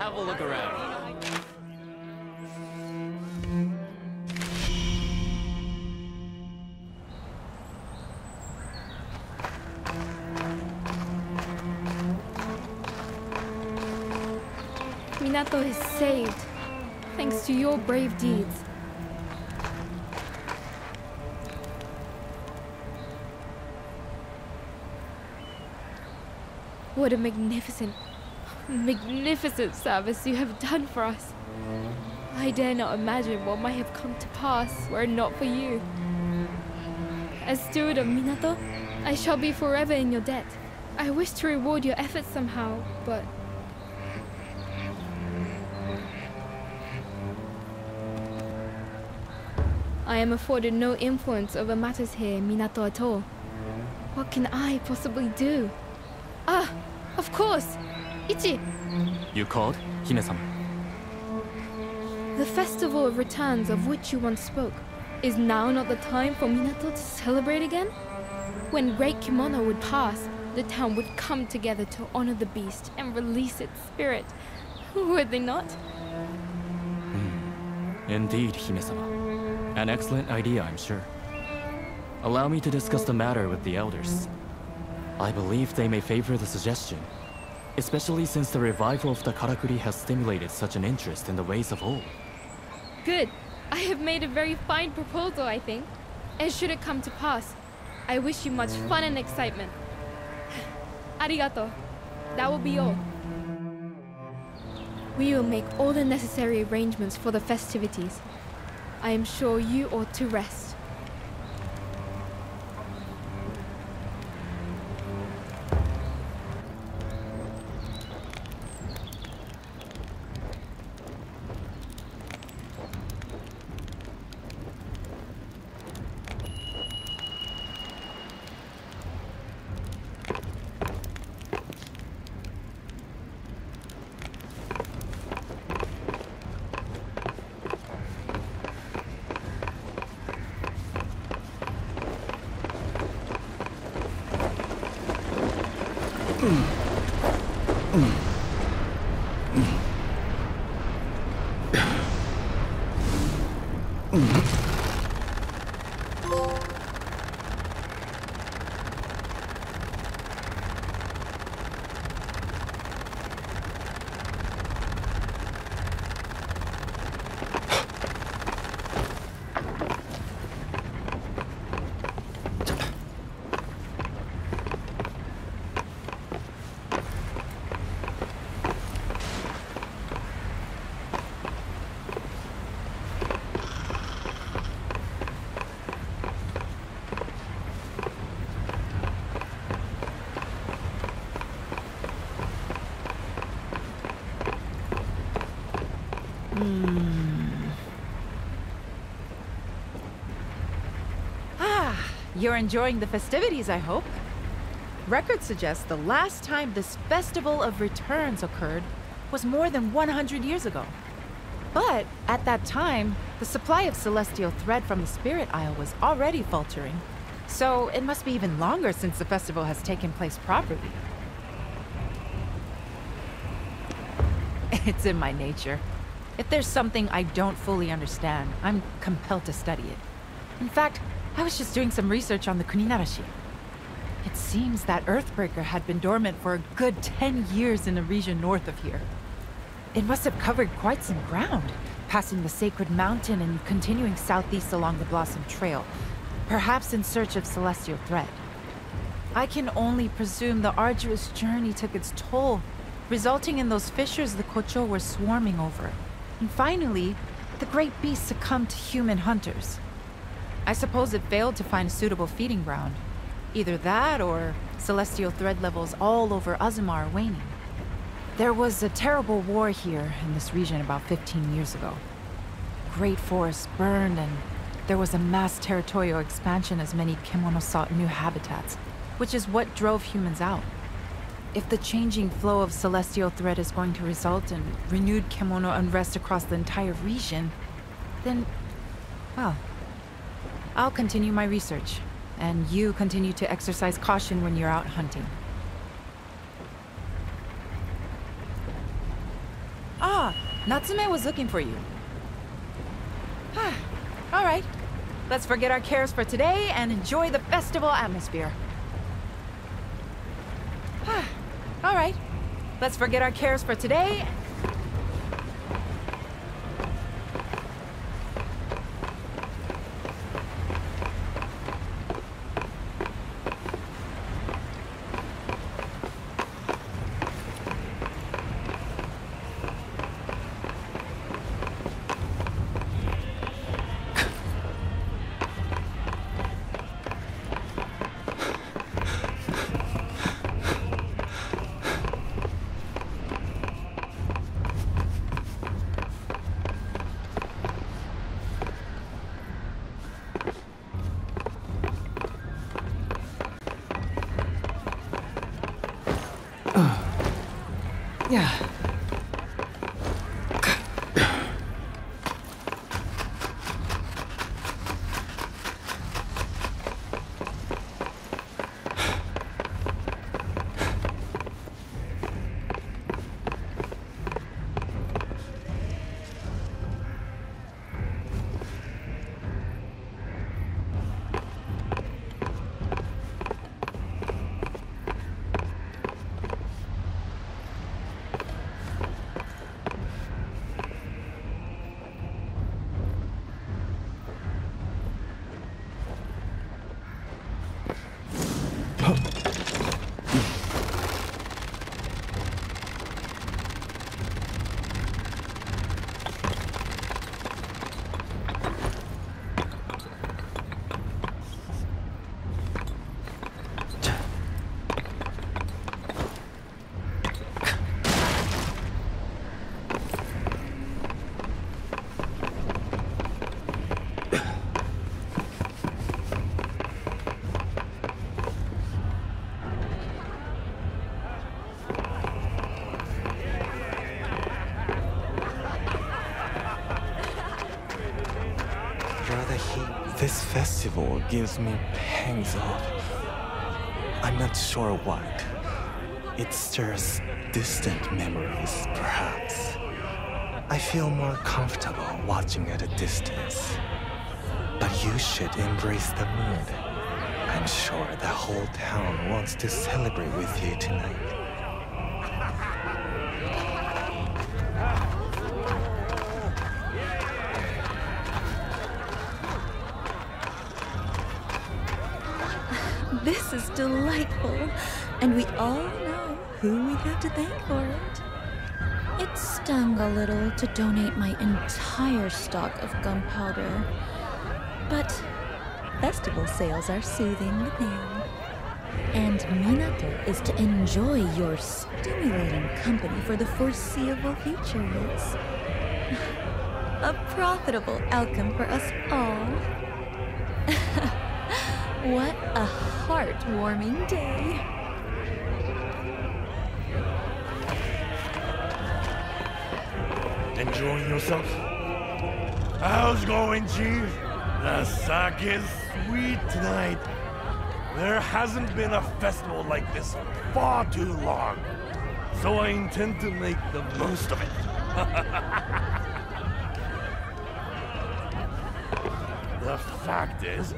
have a look around. Minato is saved, thanks to your brave deeds. What a magnificent service you have done for us. I dare not imagine what might have come to pass were it not for you. As steward of Minato, I shall be forever in your debt. I wish to reward your efforts somehow, but... I am afforded no influence over matters here in Minato at all. What can I possibly do? Ah, of course! Ichi! You called, Hime-sama? The Festival of Returns of which you once spoke. Is now not the time for Minato to celebrate again? When Great Kimono would pass, the town would come together to honor the beast and release its spirit. Would they not? Indeed, Hime-sama. An excellent idea, I'm sure. Allow me to discuss the matter with the elders. I believe they may favor the suggestion, especially since the revival of the karakuri has stimulated such an interest in the ways of old. Good. I have made a very fine proposal, I think. And should it come to pass, I wish you much fun and excitement. Arigato. That will be all. We will make all the necessary arrangements for the festivities. I am sure you ought to rest. You're enjoying the festivities, I hope. Records suggest the last time this Festival of Returns occurred was more than 100 years ago. But at that time, the supply of celestial thread from the Spirit Isle was already faltering. So it must be even longer since the festival has taken place properly. It's in my nature. If there's something I don't fully understand, I'm compelled to study it. In fact, I was just doing some research on the Kuninarashi. It seems that Earthbreaker had been dormant for a good 10 years in the region north of here. It must have covered quite some ground, passing the Sacred Mountain and continuing southeast along the Blossom Trail, perhaps in search of celestial thread. I can only presume the arduous journey took its toll, resulting in those fissures the Kocho were swarming over. And finally, the great beast succumbed to human hunters. I suppose it failed to find suitable feeding ground. Either that, or celestial thread levels all over Azuma are waning. There was a terrible war here in this region about 15 years ago. Great forests burned, and there was a mass territorial expansion as many Kemono sought new habitats, which is what drove humans out. If the changing flow of celestial thread is going to result in renewed Kemono unrest across the entire region, then, well, I'll continue my research, and you continue to exercise caution when you're out hunting. Natsume was looking for you. All right. Let's forget our cares for today and enjoy the festival atmosphere. All right. Let's forget our cares for today. Yeah. This festival gives me pangs of... I'm not sure what. It stirs distant memories, perhaps. I feel more comfortable watching at a distance. But you should embrace the mood. I'm sure the whole town wants to celebrate with you tonight. This is delightful, and we all know who we have to thank for it. It stung a little to donate my entire stock of gunpowder, but festival sales are soothing the pain. And Minato is to enjoy your stimulating company for the foreseeable future, yes. A profitable outcome for us all. What a heartwarming day. Enjoying yourself? How's it going, Chief? The sake is sweet tonight. There hasn't been a festival like this in far too long, so I intend to make the most of it. The fact is,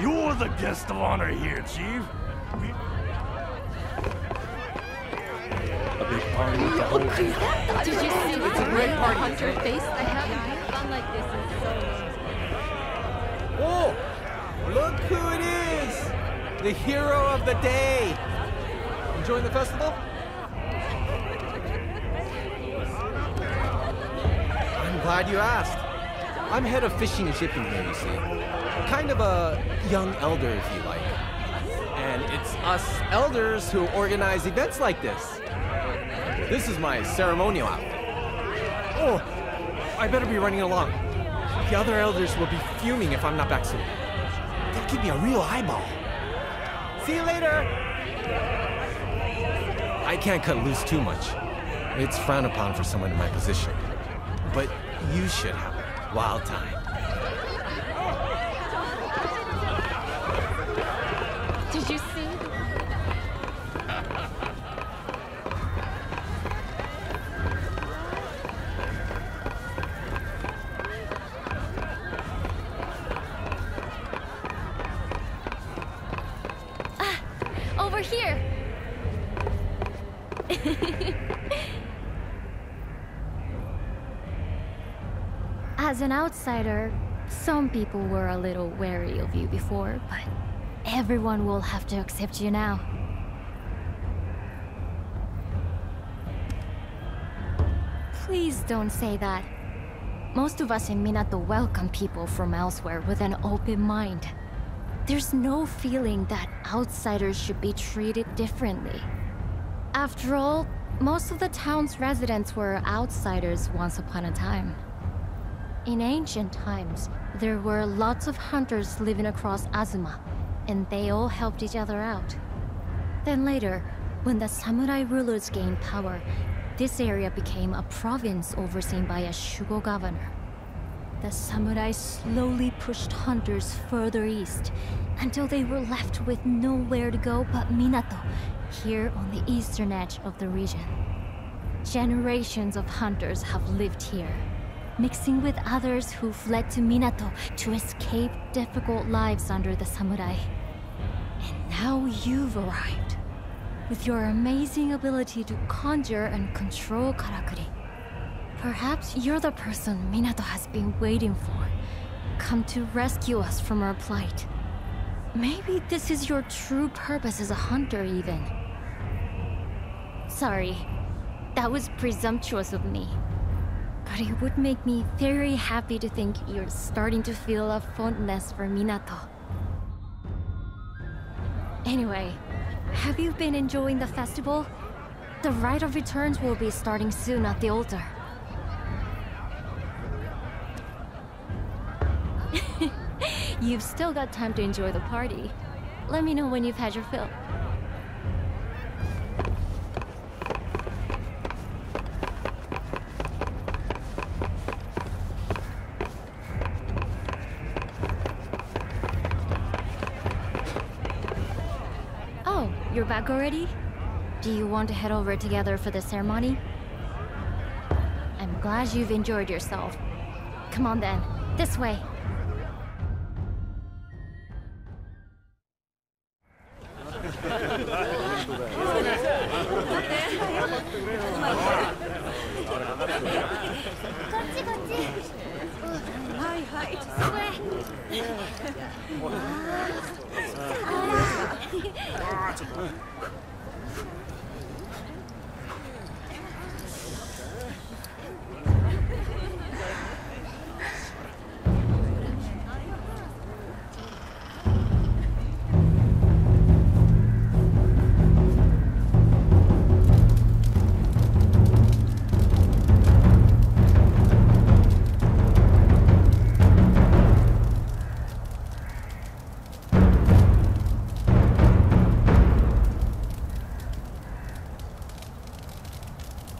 you're the guest of honor here, Chief. A big party with the whole team. Did you see It's a great party. Hunter face? I haven't had fun like this in so long. Oh, look who it is! The hero of the day! Enjoying the festival? I'm glad you asked. I'm head of fishing and shipping here, you see. Kind of a young elder, if you like. And it's us elders who organize events like this. This is my ceremonial outfit. Oh, I better be running along. The other elders will be fuming if I'm not back soon. They'll give me a real eyeball. See you later! I can't cut loose too much. It's frowned upon for someone in my position. But you should have a wild time. Did you see? over here! As an outsider, some people were a little wary of you before, but everyone will have to accept you now. Please don't say that. Most of us in Minato welcome people from elsewhere with an open mind. There's no feeling that outsiders should be treated differently. After all, most of the town's residents were outsiders once upon a time. In ancient times, there were lots of hunters living across Azuma, and they all helped each other out. Then later, when the samurai rulers gained power, this area became a province overseen by a Shugo governor. The samurai slowly pushed hunters further east, until they were left with nowhere to go but Minato, here on the eastern edge of the region. Generations of hunters have lived here, mixing with others who fled to Minato to escape difficult lives under the samurai. And now you've arrived, with your amazing ability to conjure and control karakuri. Perhaps you're the person Minato has been waiting for, come to rescue us from our plight. Maybe this is your true purpose as a hunter, even. Sorry, that was presumptuous of me. But it would make me very happy to think you're starting to feel a fondness for Minato. Anyway, have you been enjoying the festival? The Rite of Returns will be starting soon at the altar. You've still got time to enjoy the party. Let me know when you've had your fill. Oh, you're back already? Do you want to head over together for the ceremony? I'm glad you've enjoyed yourself. Come on then, this way.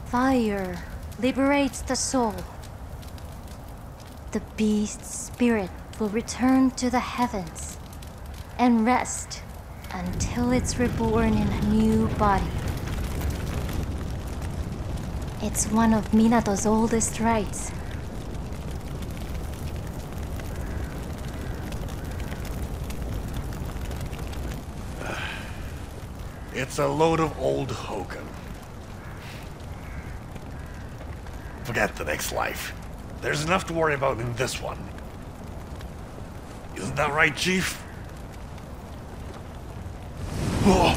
Fire liberates the soul. The beast's spirit will return to the heavens and rest until it's reborn in a new body. It's one of Minato's oldest rites. It's a load of old hokum. Forget the next life. There's enough to worry about in this one. Isn't that right, Chief? Oh.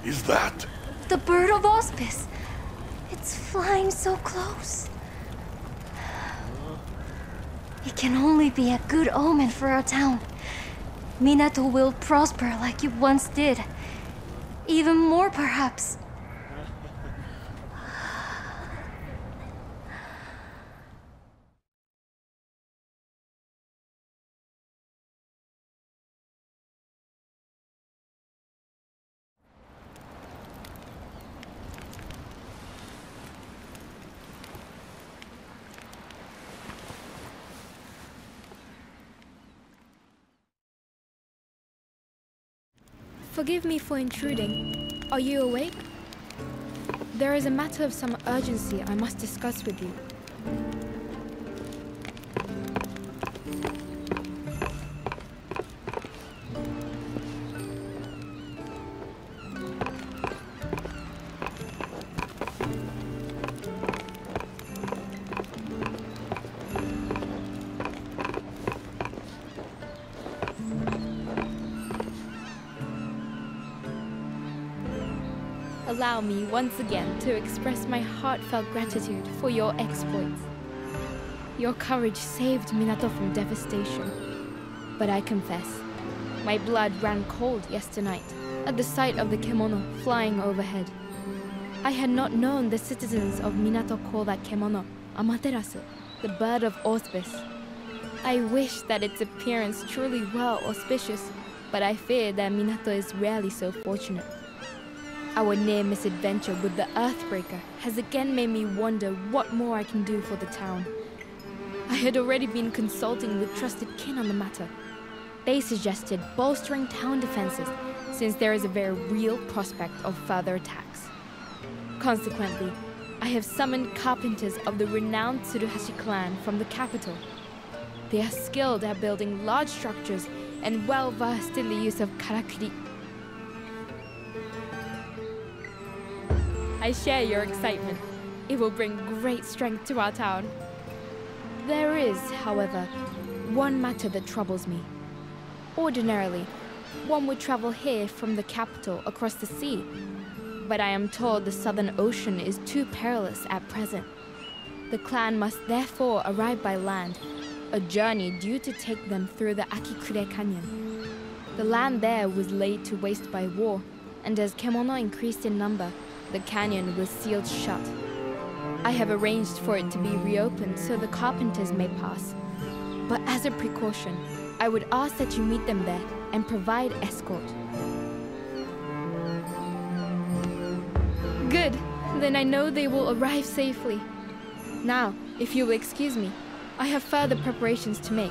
Is that? The bird of auspice. It's flying so close. It can only be a good omen for our town. Minato will prosper like it once did. Even more, perhaps. Forgive me for intruding. Are you awake? there is a matter of some urgency I must discuss with you. Allow me once again to express my heartfelt gratitude for your exploits. Your courage saved Minato from devastation. But I confess, my blood ran cold yesternight at the sight of the kemono flying overhead. I had not known the citizens of Minato call that kemono Amaterasu, the bird of auspice. I wish that its appearance truly were auspicious, but I fear that Minato is rarely so fortunate. Our near misadventure with the Earthbreaker has again made me wonder what more I can do for the town. I had already been consulting with trusted kin on the matter. They suggested bolstering town defenses, since there is a very real prospect of further attacks. Consequently, I have summoned carpenters of the renowned Tsuruhashi clan from the capital. They are skilled at building large structures and well versed in the use of karakuri. I share your excitement. It will bring great strength to our town. There is, however, one matter that troubles me. Ordinarily, one would travel here from the capital across the sea, but I am told the Southern Ocean is too perilous at present. The clan must therefore arrive by land, a journey due to take them through the Akikure Canyon. The land there was laid to waste by war, and as kemono increased in number, the canyon was sealed shut. I have arranged for it to be reopened so the carpenters may pass. But as a precaution, I would ask that you meet them there and provide escort. Good, then I know they will arrive safely. Now, if you will excuse me, I have further preparations to make.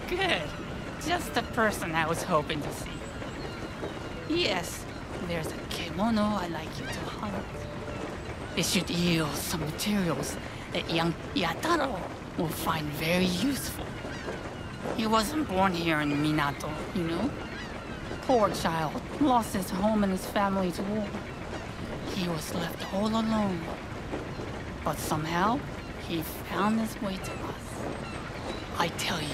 Good. Just the person I was hoping to see. Yes, there's a kemono I'd like you to hunt. It should yield some materials that young Yataro will find very useful. He wasn't born here in Minato, you know? Poor child, lost his home and his family to war. He was left all alone. But somehow, he found his way to us. I tell you,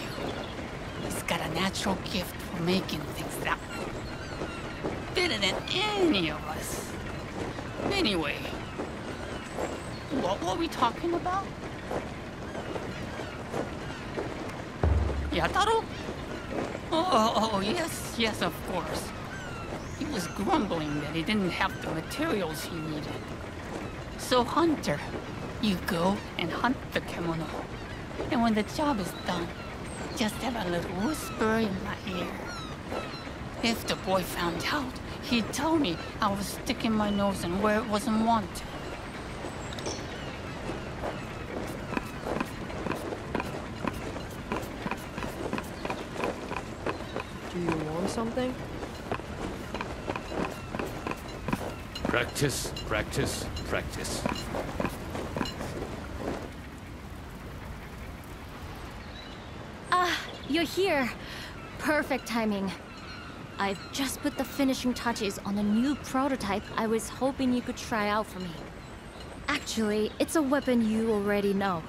he's got a natural gift for making things that way. Better than any of us. Anyway, what were we talking about? Yataro? Oh, yes, of course. He was grumbling that he didn't have the materials he needed. So, Hunter, you go and hunt the kemono. And when the job is done, just have a little whisper in my ear. If the boy found out, he'd tell me I was sticking my nose in where it wasn't wanted. Do you want something? Practice, practice, practice. You're here. Perfect timing. I've just put the finishing touches on a new prototype I was hoping you could try out for me. Actually, it's a weapon you already know.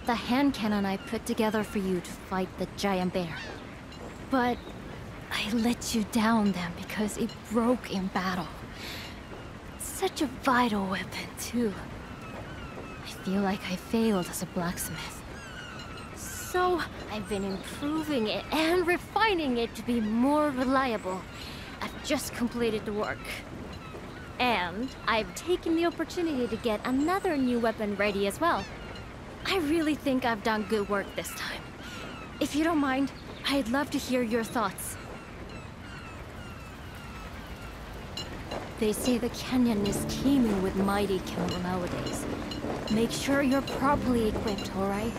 The hand cannon I put together for you to fight the giant bear. But I let you down then because it broke in battle. Such a vital weapon, too. I feel like I failed as a blacksmith. So, I've been improving it and refining it to be more reliable. I've just completed the work. And I've taken the opportunity to get another new weapon ready as well. I really think I've done good work this time. If you don't mind, I'd love to hear your thoughts. They say the canyon is teeming with mighty kimono nowadays. Make sure you're properly equipped, alright?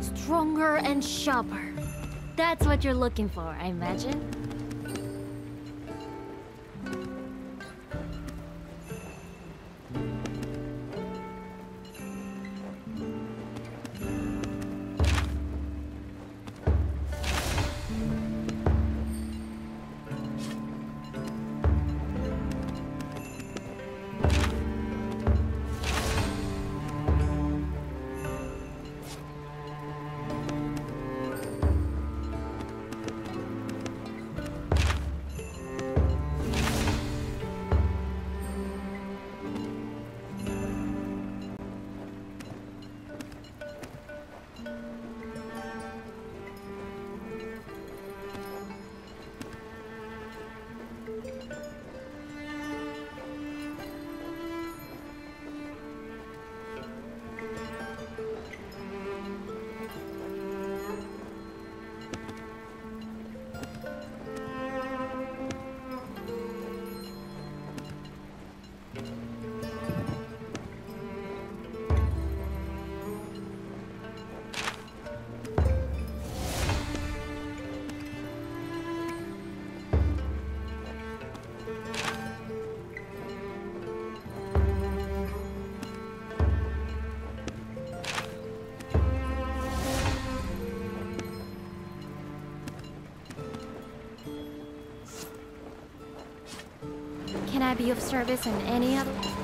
Stronger and sharper. That's what you're looking for, I imagine. Can I be of service in any other way?